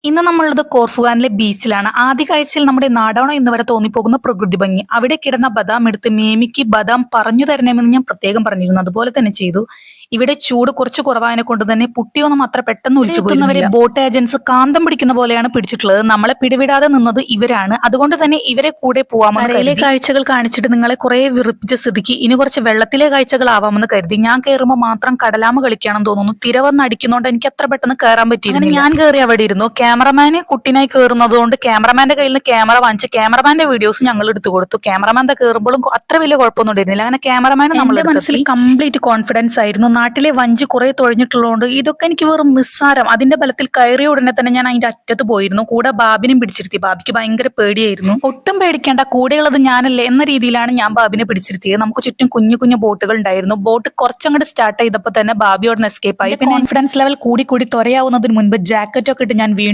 ഇന്ന് നമ്മളുള്ളത് കോർഫുഗാനിലെ ബീച്ചിലാണ്. ആദ്യ കാഴ്ചയിൽ നമ്മുടെ നാടാണോ എന്ന് വരെ തോന്നിപ്പോകുന്ന പ്രകൃതി ഭംഗി. അവിടെ കിടന്ന ബദാം എടുത്ത് മേമിക്ക് ബദാം പറഞ്ഞു തരണമെന്ന് ഞാൻ പ്രത്യേകം പറഞ്ഞിരുന്നു. അതുപോലെ തന്നെ ചെയ്തു. ഇവിടെ ചൂട് കുറച്ച് കുറവായതിനെ കൊണ്ട് തന്നെ പുട്ടിയൊന്നും അത്ര പെട്ടെന്ന് ഒലിച്ചുപോകുന്നവരെ ബോട്ട് ഏജൻസ് കാന്തം പിടിക്കുന്ന പോലെയാണ് പിടിച്ചിട്ടുള്ളത്. നമ്മളെ പിടിവിടാതെ നിന്നത് ഇവരാണ്. അതുകൊണ്ട് തന്നെ ഇവരെ കൂടെ പോവാമെന്ന് കരയിലെ കാഴ്ചകൾ കാണിച്ചിട്ട് നിങ്ങളെ കുറെ വിറപ്പിച്ച സ്ഥിതിക്ക് ഇനി കുറച്ച് വെള്ളത്തിലെ കാഴ്ചകളാവാമെന്ന് കരുതി. ഞാൻ കയറുമ്പോൾ മാത്രം കടലാമ കളിക്കുകയാണെന്ന് തോന്നുന്നു. തിര വന്ന് അടിക്കുന്നതുകൊണ്ട് എനിക്ക് അത്ര പെട്ടെന്ന് കയറാൻ പറ്റിയിരുന്നു. ഞാൻ കയറി അവിടെ ഇരുന്നു. ക്യാമറമാന് കുട്ടിനായി കയറുന്നത് കൊണ്ട് ക്യാമറമാന്റെ കയ്യിൽ നിന്ന് ക്യാമറ വാങ്ങിച്ച് ക്യാമറമാന്റെ വീഡിയോസ് ഞങ്ങൾ എടുത്തു കൊടുത്തു. ക്യാമറമാന്റെ കയറുമ്പോഴും അത്ര വലിയ കുഴപ്പമൊന്നും ഉണ്ടായിരുന്നില്ല. അങ്ങനെ ക്യാമറമാൻ നമ്മുടെ മനസ്സിൽ കംപ്ലീറ്റ് കോൺഫിഡൻസ് ആയിരുന്നു. നാട്ടിലെ വഞ്ചി കുറെ തൊഴിഞ്ഞിട്ടുള്ളതുകൊണ്ട് ഇതൊക്കെ എനിക്ക് വെറും നിസ്സാരം. അതിന്റെ ബലത്തിൽ കയറിയ ഉടനെ തന്നെ ഞാൻ അതിന്റെ അറ്റത്ത് പോയിരുന്നു. കൂടെ ബാബിനും പിടിച്ചിരുത്തി. ബാബിക്ക് ഭയങ്കര പേടിയായിരുന്നു. ഒട്ടും പേടിക്കേണ്ട, കൂടെയുള്ളത് ഞാനല്ലേ എന്ന രീതിയിലാണ് ഞാൻ ബാബിനെ പിടിച്ചിരുത്തിയത്. നമുക്ക് ചുറ്റും കുഞ്ഞു കുഞ്ഞു ബോട്ടുകൾ ഉണ്ടായിരുന്നു. ബോട്ട് കുറച്ചങ്ങോട്ട് സ്റ്റാർട്ട് ചെയ്തപ്പോൾ തന്നെ ബാബിയോട് എസ്കേപ്പ് ആയി. കോൺഫിഡൻസ് ലെവൽ കൂടി കൂടി തൊരയാവുന്നതിന് മുൻപ് ജാക്കറ്റ് ഒക്കെ ഇട്ട് ഞാൻ വീണ്ടും